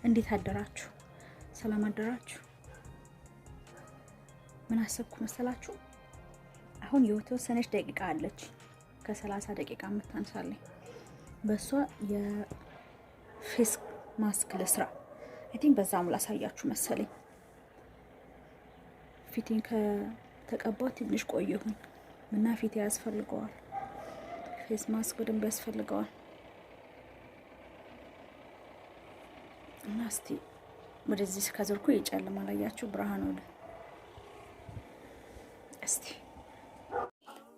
እንዴት አደራችሁ? ሰላም አደራችሁ? ምን አሰብኩ መሰላችሁ? አሁን የተወሰነች ደቂቃ አለች፣ ከ30 ደቂቃ የምታንሳለኝ። በሷ የፌስ ማስክ ለስራ አይ ቲንክ በዛም ላሳያችሁ መሰለኝ። ፊቴን ከተቀባው ትንሽ ቆየሁኝ እና ፊቴ ያስፈልገዋል፣ ፌስ ማስክ በደንብ ያስፈልገዋል። እና እስቲ ወደዚህ ከዘርኩ ይጨልማል፣ አያችሁ ብርሃን ወደ እስቲ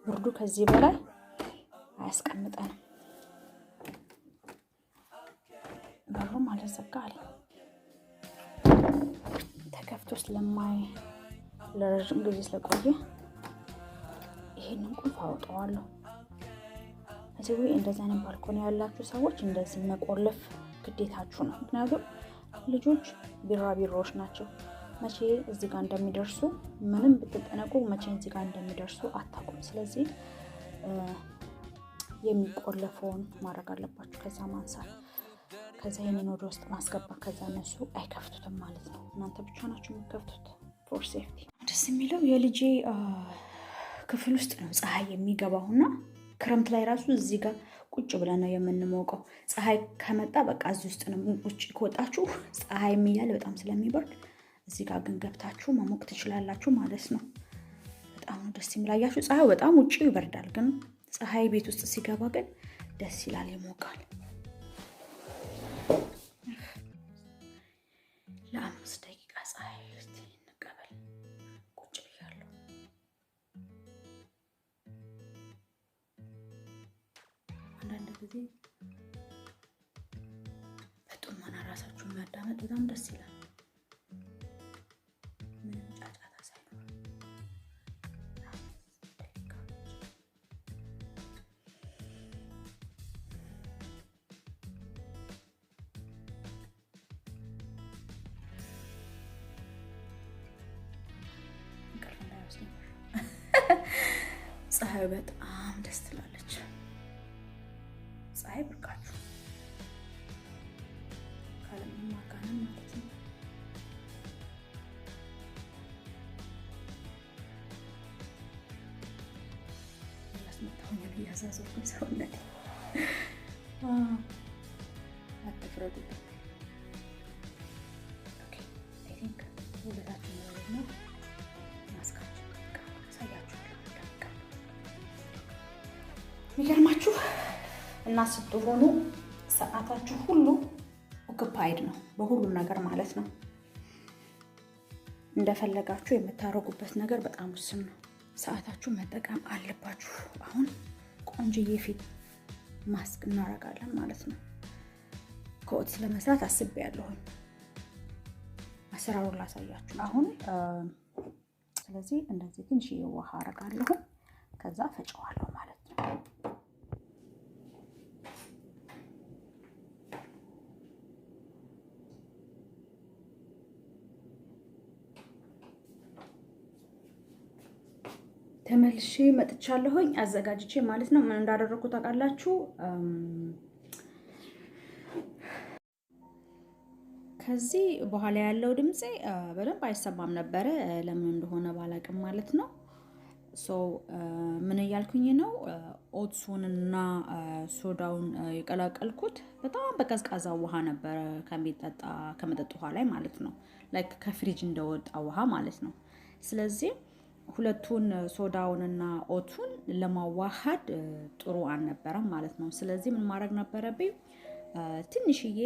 ብርዱ ከዚህ በላይ አያስቀምጠንም። በሩም አልዘጋ አለ ተከፍቶ ለረጅም ጊዜ ስለቆየ ይሄንን ቁልፍ አውጣዋለሁ። እዚህ ወይ እንደዛ ነው። ባልኮኒ ያላችሁ ሰዎች እንደዚህ መቆለፍ ግዴታችሁ ነው። ምክንያቱም ልጆች ቢራቢሮዎች ናቸው። መቼ እዚህ ጋር እንደሚደርሱ ምንም ብትጠነቁ መቼ እዚህ ጋር እንደሚደርሱ አታውቁም። ስለዚህ የሚቆለፈውን ማድረግ አለባችሁ። ከዛ ማንሳት፣ ከዛ ይሄንን ወደ ውስጥ ማስገባት፣ ከዛ እነሱ አይከፍቱትም ማለት ነው። እናንተ ብቻ ናችሁ የምትከፍቱት ፎር ሴፍቲ። ደስ የሚለው የልጄ ክፍል ውስጥ ነው ፀሐይ የሚገባውና ክረምት ላይ ራሱ እዚህ ጋር ቁጭ ብለን ነው የምንሞቀው። ፀሐይ ከመጣ በቃ እዚህ ውስጥ ነው። ቁጭ ከወጣችሁ ፀሐይ የሚያል በጣም ስለሚበርድ እዚህ ጋር ግን ገብታችሁ መሞቅ ትችላላችሁ ማለት ነው። በጣም ነው ደስ የሚላያችሁ። ፀሐይ በጣም ውጪው ይበርዳል፣ ግን ፀሐይ ቤት ውስጥ ሲገባ ግን ደስ ይላል፣ ይሞቃል። ለ5 ደቂቃ ፀሐይ እስቲ እንቀበል። ቁጭ ብያለሁ። አንዳንድ ጊዜ በጥሞና ራሳችሁን ማዳመጥ በጣም ደስ ይላል። ምንም ጫጫታ ሳይኖር ፀሐይ በጣም ደስ ትላለች። ፀሐይ ብርቃችሁ ካለምንም ማጋነን ማለት ነው። ያስመጣሁኝ እያዛዘኩኝ ሰውነቴ አትፍረዱብኝ። ኦኬ አይ ቲንክ ውበታችን ነው ማስካችን ሳያችኋለሁ። የሚገርማችሁ እና ስትሆኑ ሰዓታችሁ ሁሉ ኦኩፓይድ ነው በሁሉም ነገር ማለት ነው። እንደፈለጋችሁ የምታረጉበት ነገር በጣም ውስን ነው። ሰዓታችሁ መጠቀም አለባችሁ። አሁን ቆንጆዬ ፊት ማስክ እናደርጋለን ማለት ነው። ከኦትስ ለመስራት አስቤያለሁ። አሰራሩን ላሳያችሁ አሁን። ስለዚህ እንደዚህ ትንሽ ውሃ አደርጋለሁ፣ ከዛ ፈጨዋለሁ ማለት ነው። ተመልሼ መጥቻለሁኝ አዘጋጅቼ ማለት ነው። ምን እንዳደረኩ ታውቃላችሁ? ከዚህ በኋላ ያለው ድምጼ በደንብ አይሰማም ነበረ፣ ለምን እንደሆነ ባላቅም ማለት ነው። ምን እያልኩኝ ነው? ኦትሱንና ሶዳውን የቀላቀልኩት በጣም በቀዝቃዛ ውሃ ነበረ፣ ከመጠጥ ውሃ ላይ ማለት ነው። ላይክ ከፍሪጅ እንደወጣ ውሃ ማለት ነው። ስለዚህ ሁለቱን ሶዳውንና ኦቱን ለማዋሃድ ጥሩ አልነበረም ማለት ነው። ስለዚህ ምን ማድረግ ነበረብኝ? ትንሽዬ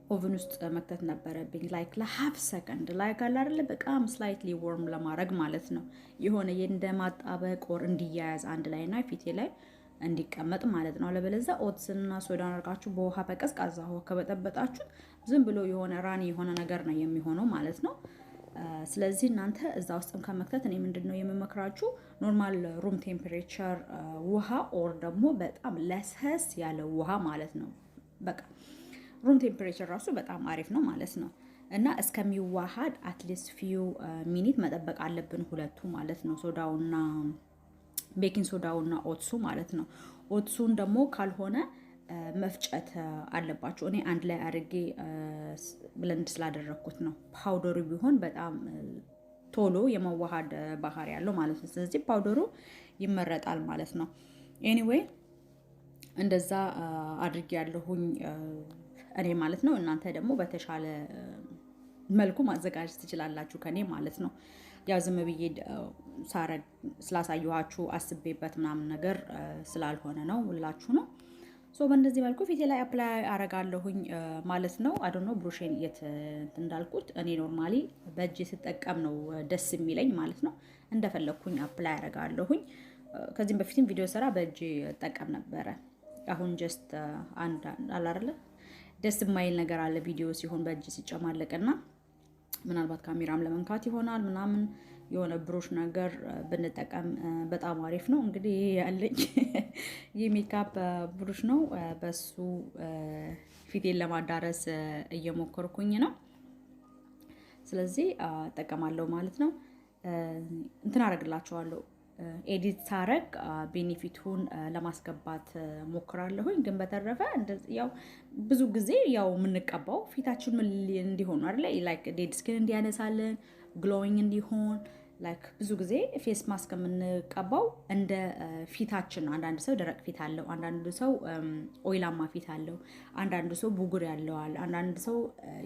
ኦቨን ውስጥ መክተት ነበረብኝ። ላይክ ለሃፍ ሰከንድ ላይክ አለ አይደለ፣ በጣም ስላይትሊ ወርም ለማድረግ ማለት ነው። የሆነ እንደማጣበቅ ወር እንዲያያዝ አንድ ላይ እና ፊቴ ላይ እንዲቀመጥ ማለት ነው። አለበለዚያ ኦትስና ሶዳን አድርጋችሁ በውሃ በቀዝቃዛ ውሃ ከበጠበጣችሁ ዝም ብሎ የሆነ ራኒ የሆነ ነገር ነው የሚሆነው ማለት ነው። ስለዚህ እናንተ እዛ ውስጥም ከመክተት እኔ ምንድነው የምመክራችሁ ኖርማል ሩም ቴምፕሬቸር ውሃ ኦር ደግሞ በጣም ለሰስ ያለ ውሃ ማለት ነው። በቃ ሩም ቴምፕሬቸር ራሱ በጣም አሪፍ ነው ማለት ነው። እና እስከሚዋሃድ አትሊስት ፊው ሚኒት መጠበቅ አለብን ሁለቱ ማለት ነው። ቤኪንግ ሶዳውና ኦትሱ ማለት ነው። ኦትሱን ደግሞ ካልሆነ መፍጨት አለባችሁ። እኔ አንድ ላይ አድርጌ ብለንድ ስላደረኩት ነው። ፓውደሩ ቢሆን በጣም ቶሎ የመዋሃድ ባህሪ ያለው ማለት ነው። ስለዚህ ፓውደሩ ይመረጣል ማለት ነው። ኤኒዌይ እንደዛ አድርጌ ያለሁኝ እኔ ማለት ነው። እናንተ ደግሞ በተሻለ መልኩ ማዘጋጀት ትችላላችሁ ከኔ ማለት ነው። ያው ዝም ብዬ ሳረግ ስላሳየኋችሁ አስቤበት ምናምን ነገር ስላልሆነ ነው ሁላችሁ ነው። ሶ በእንደዚህ መልኩ ፊቴ ላይ አፕላይ አረጋለሁኝ ማለት ነው። አይ ዶንት ኖ ብሩሼን የት እንዳልኩት እኔ ኖርማሊ በእጄ ስጠቀም ነው ደስ የሚለኝ ማለት ነው። እንደፈለኩኝ አፕላይ አረጋለሁኝ። ከዚህም በፊትም ቪዲዮ ሰራ በእጄ እጠቀም ነበረ። አሁን ጀስት አንድ አላረለ ደስ የማይል ነገር አለ ቪዲዮ ሲሆን በእጅ ሲጨማለቅና ምናልባት ካሜራም ለመንካት ይሆናል ምናምን የሆነ ብሩሽ ነገር ብንጠቀም በጣም አሪፍ ነው። እንግዲህ ያለኝ የሜካፕ ብሩሽ ነው። በሱ ፊቴን ለማዳረስ እየሞከርኩኝ ነው። ስለዚህ እጠቀማለሁ ማለት ነው። እንትን አደርግላችኋለሁ ኤዲት ሳረግ ቤኔፊቱን ለማስገባት ሞክራለሁኝ። ግን በተረፈ ያው ብዙ ጊዜ ያው የምንቀባው ፊታችን ምን እንዲሆን አይደለ? ላይክ ዴድ ስኪን እንዲያነሳልን ግሎዊንግ እንዲሆን ላይክ ብዙ ጊዜ ፌስ ማስክ የምንቀባው እንደ ፊታችን ነው። አንዳንድ ሰው ደረቅ ፊት አለው፣ አንዳንድ ሰው ኦይላማ ፊት አለው፣ አንዳንድ ሰው ቡጉር ያለዋል፣ አንዳንድ ሰው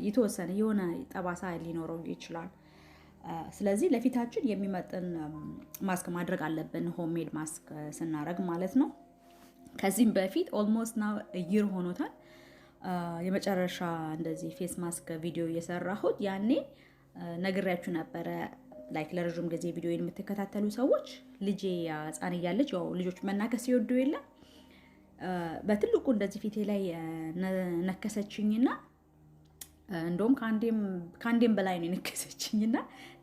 የተወሰነ የሆነ ጠባሳ ሊኖረው ይችላል። ስለዚህ ለፊታችን የሚመጥን ማስክ ማድረግ አለብን፣ ሆምሜድ ማስክ ስናረግ ማለት ነው። ከዚህም በፊት ኦልሞስት ናው ይር ሆኖታል የመጨረሻ እንደዚህ ፌስ ማስክ ቪዲዮ እየሰራሁት። ያኔ ነግሬያችሁ ነበረ። ላይክ ለረጅም ጊዜ ቪዲዮ የምትከታተሉ ሰዎች ልጄ ሕፃን እያለች ያው ልጆች መናከስ ይወዱ የለ በትልቁ እንደዚህ ፊቴ ላይ ነከሰችኝና እንደውም ከአንዴም በላይ ነው የነከሰችኝና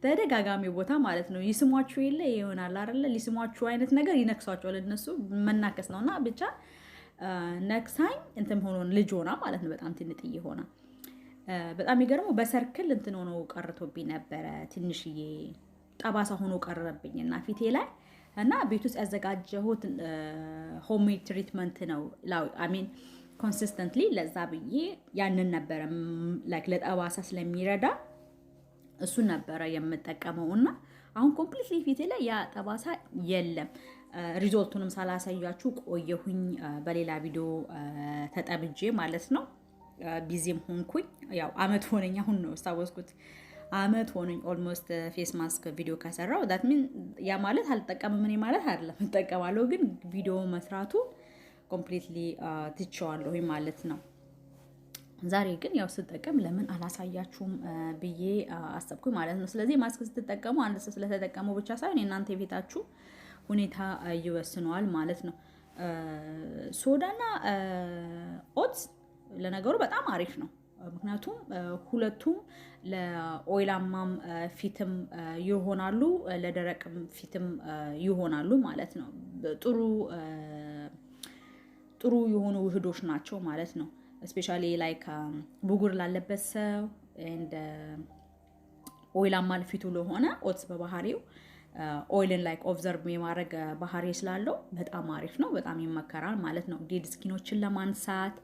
ተደጋጋሚ ቦታ ማለት ነው። ይስሟችሁ የለ ይሆናል አይደለ? ሊስሟችሁ አይነት ነገር ይነክሷቸዋል። እነሱ መናከስ ነውና ብቻ ነክሳኝ እንትን ሆኖ ልጅ ሆና ማለት ነው። በጣም ትንጥዬ ሆና በጣም የሚገርመው በሰርክል እንትን ሆኖ ቀርቶብኝ ነበረ። ትንሽዬ ጠባሳ ሆኖ ቀረብኝና ፊቴ ላይ እና ቤት ውስጥ ያዘጋጀሁት ሆምሜድ ትሪትመንት ነው አሚን ኮንሲስተንትሊ ለዛ ብዬ ያንን ነበረ ላይክ ለጠባሳ ስለሚረዳ እሱን ነበረ የምጠቀመው። እና አሁን ኮምፕሊትሊ ፊቴ ላይ ያ ጠባሳ የለም። ሪዞልቱንም ሳላሳያችሁ ቆየሁኝ። በሌላ ቪዲዮ ተጠብጄ ማለት ነው። ቢዚም ሆንኩኝ። ያው አመት ሆነኝ። አሁን ነው ስታወስኩት አመት ሆነኝ ኦልሞስት ፌስ ማስክ ቪዲዮ ከሰራው። ዳት ሚን ያ ማለት አልጠቀምም እኔ ማለት አይደለም፣ እጠቀማለሁ። ግን ቪዲዮ መስራቱ ኮምፕሊትሊ ትቼዋለሁ ማለት ነው። ዛሬ ግን ያው ስጠቀም ለምን አላሳያችሁም ብዬ አሰብኩኝ ማለት ነው። ስለዚህ ማስክ ስትጠቀሙ አንድ ሰው ስለተጠቀመው ብቻ ሳይሆን የእናንተ የቤታችሁ ሁኔታ ይወስነዋል ማለት ነው። ሶዳና ኦትስ ለነገሩ በጣም አሪፍ ነው። ምክንያቱም ሁለቱም ለኦይላማም ፊትም ይሆናሉ፣ ለደረቅም ፊትም ይሆናሉ ማለት ነው። ጥሩ የሆኑ ውህዶች ናቸው ማለት ነው። እስፔሻሊ ላይክ ብጉር ላለበት ሰው እንደ ኦይላማ ፊቱ ለሆነ ኦትስ በባህሪው ኦይልን ላይክ ኦብዘርቭ የማድረግ ባህሪ ስላለው በጣም አሪፍ ነው። በጣም ይመከራል ማለት ነው። ዴድ ስኪኖችን ለማንሳት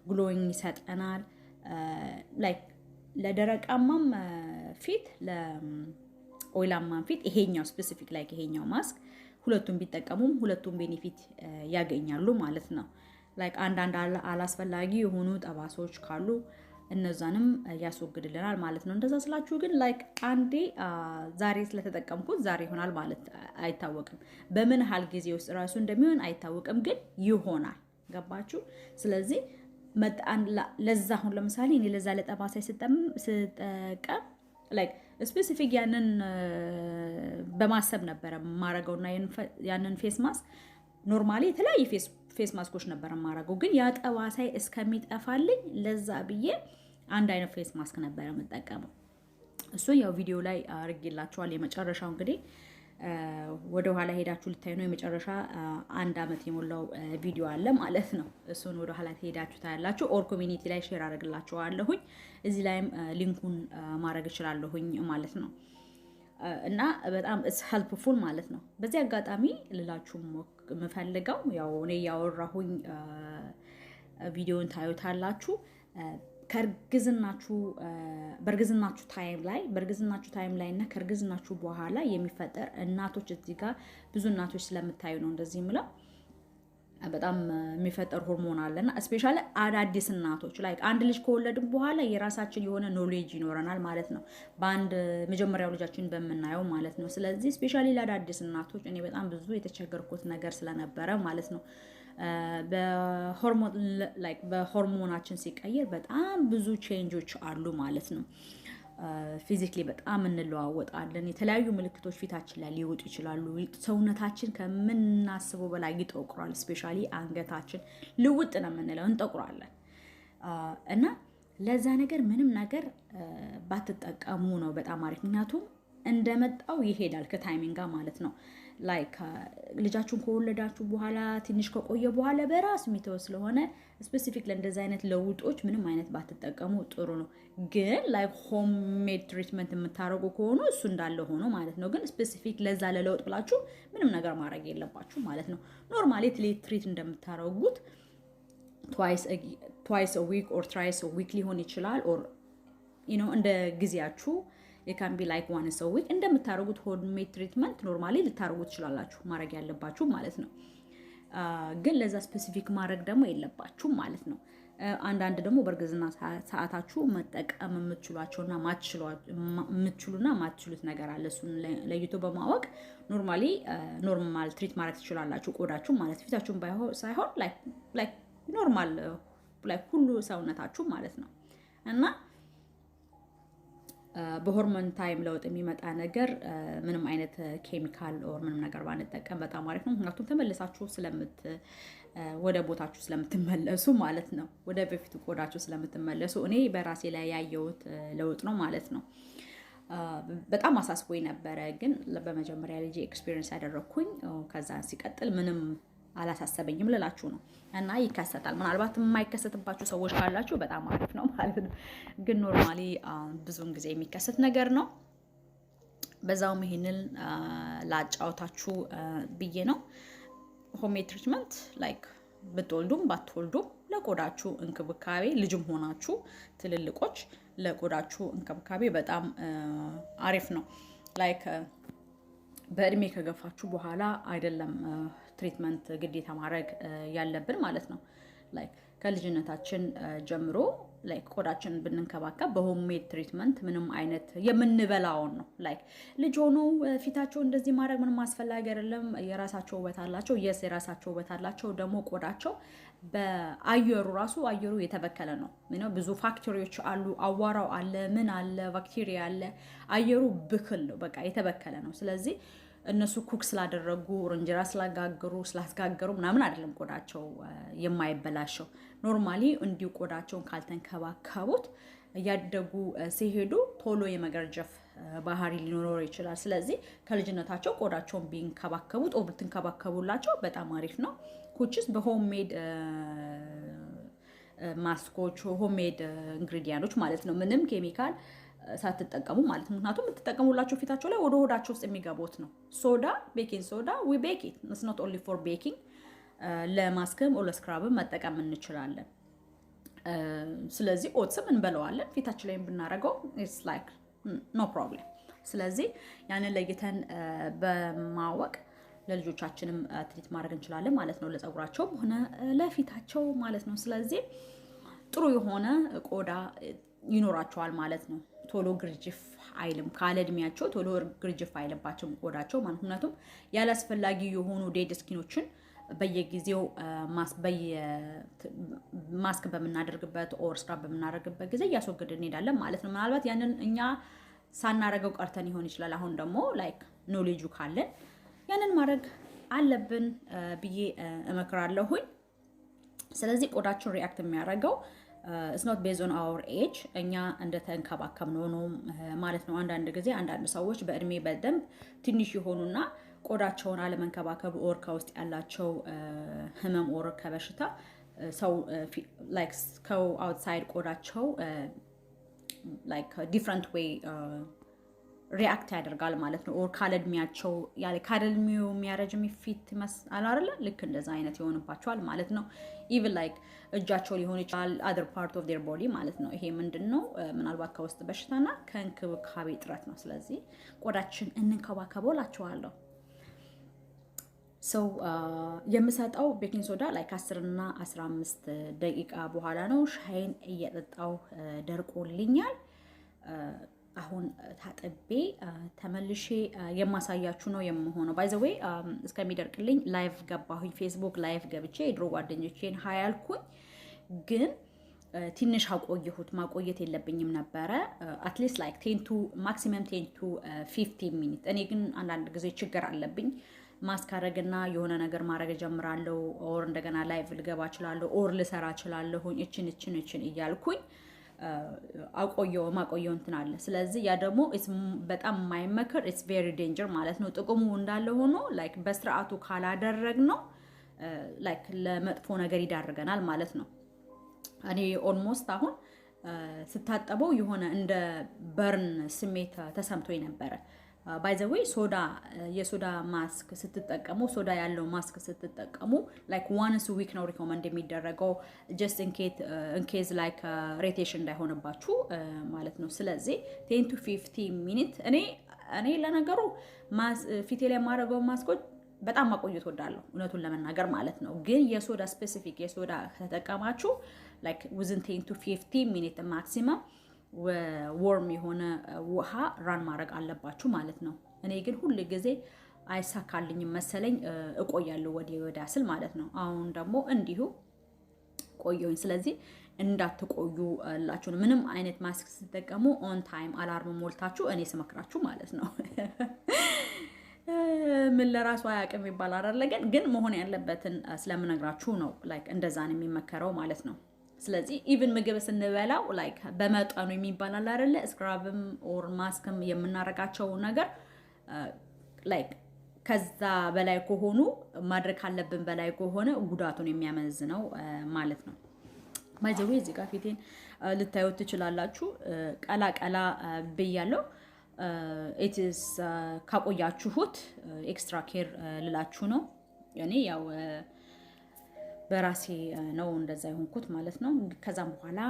ግሎዊንግ ይሰጠናል። ላይክ ለደረቃማም ፊት ለኦይላማም ፊት ይሄኛው ስፔሲፊክ ላይክ ይሄኛው ማስክ ሁለቱም ቢጠቀሙም ሁለቱም ቤኔፊት ያገኛሉ ማለት ነው። ላይክ አንዳንድ አላስፈላጊ የሆኑ ጠባሶች ካሉ እነዛንም ያስወግድልናል ማለት ነው። እንደዛ ስላችሁ ግን ላይክ አንዴ ዛሬ ስለተጠቀምኩት ዛሬ ይሆናል ማለት አይታወቅም። በምን ያህል ጊዜ ውስጥ ራሱ እንደሚሆን አይታወቅም፣ ግን ይሆናል። ገባችሁ? ስለዚህ ለዛ አሁን ለምሳሌ እኔ ለዛ ለጠባሳይ ስጠቀም ላይክ ስፔሲፊክ ያንን በማሰብ ነበረ ማረገውና ያንን ፌስ ማስክ ኖርማሊ የተለያየ ፌስ ማስኮች ነበረ ማረገው፣ ግን ያ ጠባሳይ እስከሚጠፋልኝ ለዛ ብዬ አንድ አይነት ፌስ ማስክ ነበረ የምጠቀመው። እሱ ያው ቪዲዮ ላይ አርጌላችኋል። የመጨረሻው እንግዲህ ወደ ኋላ ሄዳችሁ ልታዩ ነው። የመጨረሻ 1 ዓመት የሞላው ቪዲዮ አለ ማለት ነው። እሱን ወደ ኋላ ሄዳችሁ ታያላችሁ። ኦር ኮሚኒቲ ላይ ሼር አደርግላችኋለሁኝ። እዚህ ላይም ሊንኩን ማድረግ እችላለሁኝ ማለት ነው። እና በጣም ሄልፕፉል ማለት ነው። በዚህ አጋጣሚ ልላችሁ የምፈልገው ያው እኔ ያወራሁኝ ቪዲዮን ታዩታላችሁ። በእርግዝናችሁ ታይም ላይ እና ከእርግዝናችሁ በኋላ የሚፈጠር እናቶች እዚህ ጋር ብዙ እናቶች ስለምታዩ ነው እንደዚህ የምለው በጣም የሚፈጠር ሆርሞን አለና ስፔሻሊ አዳዲስ እናቶች ላይ አንድ ልጅ ከወለድን በኋላ የራሳችን የሆነ ኖሌጅ ይኖረናል ማለት ነው፣ በአንድ መጀመሪያው ልጃችን በምናየው ማለት ነው። ስለዚህ ስፔሻሊ ለአዳዲስ እናቶች እኔ በጣም ብዙ የተቸገርኩት ነገር ስለነበረ ማለት ነው በሆርሞናችን ሲቀየር በጣም ብዙ ቼንጆች አሉ ማለት ነው። ፊዚክሊ በጣም እንለዋወጣለን። የተለያዩ ምልክቶች ፊታችን ላይ ሊወጡ ይችላሉ። ሰውነታችን ከምናስበው በላይ ይጠቁራል። ስፔሻሊ አንገታችን ልውጥ ነው የምንለው፣ እንጠቁራለን። እና ለዛ ነገር ምንም ነገር ባትጠቀሙ ነው በጣም አሪፍ። ምክንያቱም እንደመጣው ይሄዳል ከታይሚንግ ጋር ማለት ነው። ላይክ ልጃችሁን ከወለዳችሁ በኋላ ትንሽ ከቆየ በኋላ በራስ የሚተው ስለሆነ ስፔሲፊክ ለእንደዚህ አይነት ለውጦች ምንም አይነት ባትጠቀሙ ጥሩ ነው። ግን ላይክ ሆም ሜድ ትሪትመንት የምታደርጉ ከሆኑ እሱ እንዳለ ሆኖ ማለት ነው። ግን ስፔሲፊክ ለዛ ለለውጥ ብላችሁ ምንም ነገር ማድረግ የለባችሁ ማለት ነው። ኖርማሊ ትሪት እንደምታደርጉት ትዋይስ ዊክ ኦር ትራይስ ዊክ ሊሆን ይችላል። ኦር እንደ ጊዜያችሁ የካን ቢ ላይክ ዋን ሰው ዊክ እንደምታደርጉት ሆምሜድ ትሪትመንት ኖርማሊ ልታደርጉ ትችላላችሁ፣ ማድረግ ያለባችሁ ማለት ነው። ግን ለዛ ስፔሲፊክ ማድረግ ደግሞ የለባችሁ ማለት ነው። አንዳንድ ደግሞ በእርግዝና ሰዓታችሁ መጠቀም የምትችሏቸውና የምትችሉና ማትችሉት ነገር አለ። እሱን ለይቶ በማወቅ ኖርማል ትሪት ማድረግ ትችላላችሁ፣ ቆዳችሁ ማለት ፊታችሁን ሳይሆን ላይክ ኖርማል ላይክ ሁሉ ሰውነታችሁ ማለት ነው። እና በሆርሞን ታይም ለውጥ የሚመጣ ነገር ምንም አይነት ኬሚካል ኦር ምንም ነገር ባንጠቀም በጣም አሪፍ ነው። ምክንያቱም ተመልሳችሁ ወደ ቦታችሁ ስለምትመለሱ ማለት ነው፣ ወደ በፊቱ ቆዳችሁ ስለምትመለሱ። እኔ በራሴ ላይ ያየሁት ለውጥ ነው ማለት ነው። በጣም አሳስቦኝ ነበረ፣ ግን በመጀመሪያ ልጅ ኤክስፒሪየንስ ያደረግኩኝ ከዛ ሲቀጥል ምንም አላሳሰበኝም ልላችሁ ነው። እና ይከሰታል። ምናልባት የማይከሰትባችሁ ሰዎች ካላችሁ በጣም አሪፍ ነው ማለት ነው። ግን ኖርማሊ ብዙውን ጊዜ የሚከሰት ነገር ነው። በዛውም ይሄንን ላጫውታችሁ ብዬ ነው። ሆምሜድ ትሪትመንት ላይክ ብትወልዱም ባትወልዱም ለቆዳችሁ እንክብካቤ፣ ልጅም ሆናችሁ ትልልቆች ለቆዳችሁ እንክብካቤ በጣም አሪፍ ነው። ላይክ በእድሜ ከገፋችሁ በኋላ አይደለም ትሪትመንት ግዴታ ማድረግ ያለብን ማለት ነው። ላይክ ከልጅነታችን ጀምሮ ላይክ ቆዳችን ብንንከባከብ በሆምሜድ ትሪትመንት ምንም አይነት የምንበላውን ነው። ላይክ ልጅ ሆኖ ፊታቸው እንደዚህ ማድረግ ምንም አስፈላጊ አይደለም። የራሳቸው ውበት አላቸው። የራሳቸው ውበት አላቸው። ደግሞ ቆዳቸው በአየሩ አየሩ የተበከለ ነው። ብዙ ፋክተሪዎች አሉ። አዋራው አለ፣ ምን አለ፣ ባክቴሪያ አለ። አየሩ ብክል ነው፣ በቃ የተበከለ ነው። ስለዚህ እነሱ ኩክ ስላደረጉ እንጀራ ስላስጋገሩ ምናምን አይደለም ቆዳቸው የማይበላሸው። ኖርማሊ እንዲሁ ቆዳቸውን ካልተንከባከቡት እያደጉ ሲሄዱ ቶሎ የመገርጀፍ ባህሪ ሊኖረው ይችላል። ስለዚህ ከልጅነታቸው ቆዳቸውን ቢንከባከቡት ብትንከባከቡላቸው በጣም አሪፍ ነው። ኩችስ በሆምሜድ ማስኮች፣ ሆምሜድ ኢንግሪዲያንቶች ማለት ነው፣ ምንም ኬሚካል ሳትጠቀሙ ማለት ነው። ምክንያቱም የምትጠቀሙላቸው ፊታቸው ላይ ወደ ሆዳቸው ውስጥ የሚገቡት ነው። ሶዳ፣ ቤኪንግ ሶዳ ዊ ቤክ ኢት ኢትስ ኖት ኦንሊ ፎር ቤኪንግ፣ ለማስክም ኦር ለስክራብም መጠቀም እንችላለን። ስለዚህ ኦትስም እንበለዋለን ፊታችን ላይ ብናደርገው ኢትስ ላይክ ኖ ፕሮብሌም። ስለዚህ ያንን ለይተን በማወቅ ለልጆቻችንም ትሪት ማድረግ እንችላለን ማለት ነው፣ ለፀጉራቸውም ሆነ ለፊታቸው ማለት ነው። ስለዚህ ጥሩ የሆነ ቆዳ ይኖራቸዋል ማለት ነው። ቶሎ ግርጅፍ አይልም፣ ካለ እድሜያቸው ቶሎ ግርጅፍ አይልባቸውም ቆዳቸው ማለት። ምክንያቱም ያላስፈላጊ የሆኑ ዴድ ስኪኖችን በየጊዜው ማስክ በምናደርግበት ኦር ስክራብ በምናደርግበት ጊዜ እያስወገድን እንሄዳለን ማለት ነው። ምናልባት ያንን እኛ ሳናረገው ቀርተን ይሆን ይችላል። አሁን ደግሞ ላይክ ኖሌጁ ካለን ያንን ማድረግ አለብን ብዬ እመክራለሁኝ። ስለዚህ ቆዳችን ሪአክት የሚያደርገው it's not based on our age፣ እኛ እንደተንከባከብነው ነው ማለት ነው። አንዳንድ ጊዜ አንዳንድ ሰዎች በእድሜ በደንብ ትንሽ የሆኑና ቆዳቸውን አለመንከባከብ ኦር ከውስጥ ያላቸው ህመም ኦር ከበሽታ ሰው ላይክ ከአውትሳይድ ቆዳቸው ላይክ ዲፍረንት ዌይ ሪአክት ያደርጋል ማለት ነው። ኦር ካለድሚያቸው ያለ ካለድሚው የሚያረጅ ፊት ይመስላል አይደለ? ልክ እንደዛ አይነት ይሆንባቸዋል ማለት ነው። ኢቭን ላይክ እጃቸው ሊሆን ይችላል other part of their body ማለት ነው። ይሄ ምንድነው? ምናልባት ከውስጥ በሽታና ከእንክብካቤ እጥረት ነው። ስለዚህ ቆዳችን እንንከባከበው እላቸዋለሁ። ሰው የምሰጠው ቤኪንግ ሶዳ ላይ ከ10 እና 15 ደቂቃ በኋላ ነው። ሻይን እየጠጣው ደርቆልኛል። አሁን ታጥቤ ተመልሼ የማሳያችሁ ነው የምሆነው። ባይ ዘ ዌይ እስከሚደርቅልኝ ላይቭ ገባሁኝ። ፌስቡክ ላይቭ ገብቼ የድሮ ጓደኞቼን ሀይ አልኩኝ፣ ግን ትንሽ አቆየሁት። ማቆየት የለብኝም ነበረ። አትሊስት ላይክ 10 to ማክሲመም 10 to 15 ሚኒት። እኔ ግን አንዳንድ ጊዜ ችግር አለብኝ። ማስካረግና የሆነ ነገር ማድረግ ጀምራለሁ፣ ኦር እንደገና ላይቭ ልገባ እችላለሁ፣ ኦር ልሰራ እችላለሁኝ። እችን እያልኩኝ ማቆየው እንትን አለ። ስለዚህ ያ ደግሞ በጣም የማይመከር ኢትስ ቬሪ ዴንጀር ማለት ነው። ጥቅሙ እንዳለ ሆኖ ላይክ በስርዓቱ ካላደረግ ነው ላይክ ለመጥፎ ነገር ይዳርገናል ማለት ነው። እኔ ኦልሞስት አሁን ስታጠበው የሆነ እንደ በርን ስሜት ተሰምቶኝ ነበረ። ባይ ዘ ዌይ የሶዳ ማስክ ስትጠቀሙ ሶዳ ያለው ማስክ ስትጠቀሙ ላይክ ዋንስ ዊክ ነው ሪኮመንድ የሚደረገው ጀስት ኢንኬዝ ላይክ ሬቴሽን እንዳይሆንባችሁ ማለት ነው። ስለዚህ 10 to 15 ሚኒት እኔ ለነገሩ ፊቴ ላይ የማደርገው ማስኮች በጣም ማቆየት ወዳለሁ እውነቱን ለመናገር ማለት ነው። ግን የሶዳ ስፔሲፊክ የሶዳ ከተጠቀማችሁ ላይክ ዊዝን 10 to 15 ሚኒት ማክሲመም ወርም የሆነ ውሃ ራን ማድረግ አለባችሁ ማለት ነው። እኔ ግን ሁል ጊዜ አይሳካልኝም መሰለኝ እቆያለሁ ወዲያ ስል ማለት ነው። አሁን ደግሞ እንዲሁ ቆየሁኝ። ስለዚህ እንዳትቆዩ ላችሁ ነው። ምንም አይነት ማስክ ስትጠቀሙ ኦን ታይም አላርም ሞልታችሁ እኔ ስመክራችሁ ማለት ነው። ምን ለራሱ አያውቅም ይባላል አይደል? ግን መሆን ያለበትን ስለምነግራችሁ ነው። ላይክ እንደዛ ነው የሚመከረው ማለት ነው። ስለዚህ ኢቭን ምግብ ስንበላው ላይክ በመጠኑ የሚባላል አይደለ? ስክራብም ኦር ማስክም የምናረጋቸው ነገር ላይክ ከዛ በላይ ከሆኑ ማድረግ ካለብን በላይ ከሆነ ጉዳቱን የሚያመዝነው ማለት ነው። ማይዘዌ እዚህ ጋር ፊቴን ልታዩት ትችላላችሁ። ቀላ ብያለሁ። ኢትስ ካቆያችሁት ኤክስትራ ኬር ልላችሁ ነው። እኔ ያው በራሴ ነው እንደዛ የሆንኩት ማለት ነው። ከዛም በኋላ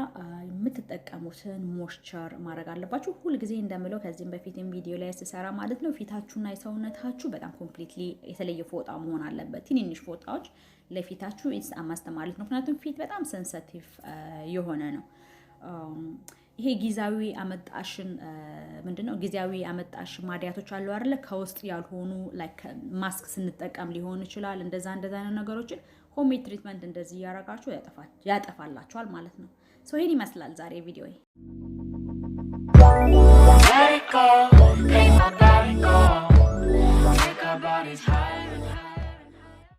የምትጠቀሙትን ሞይስቸር ማድረግ አለባችሁ። ሁልጊዜ እንደምለው ከዚህም በፊትም ቪዲዮ ላይ ስሰራ ማለት ነው ፊታችሁና የሰውነታችሁ በጣም ኮምፕሊትሊ የተለየ ፎጣ መሆን አለበት። ትንንሽ ፎጣዎች ለፊታችሁ አማስተ ማለት ነው። ምክንያቱም ፊት በጣም ሴንሲቲቭ የሆነ ነው። ይሄ ጊዜያዊ አመጣሽን ምንድነው ጊዜያዊ አመጣሽ ማዲያቶች አሉ አይደለ? ከውስጥ ያልሆኑ ላይክ ማስክ ስንጠቀም ሊሆን ይችላል። እንደዛ አይነት ነገሮችን ሆሜድ ትሪትመንት እንደዚህ ያረጋችሁ ያጠፋላችኋል ማለት ነው። ሶ ይሄን ይመስላል ዛሬ ቪዲዮ።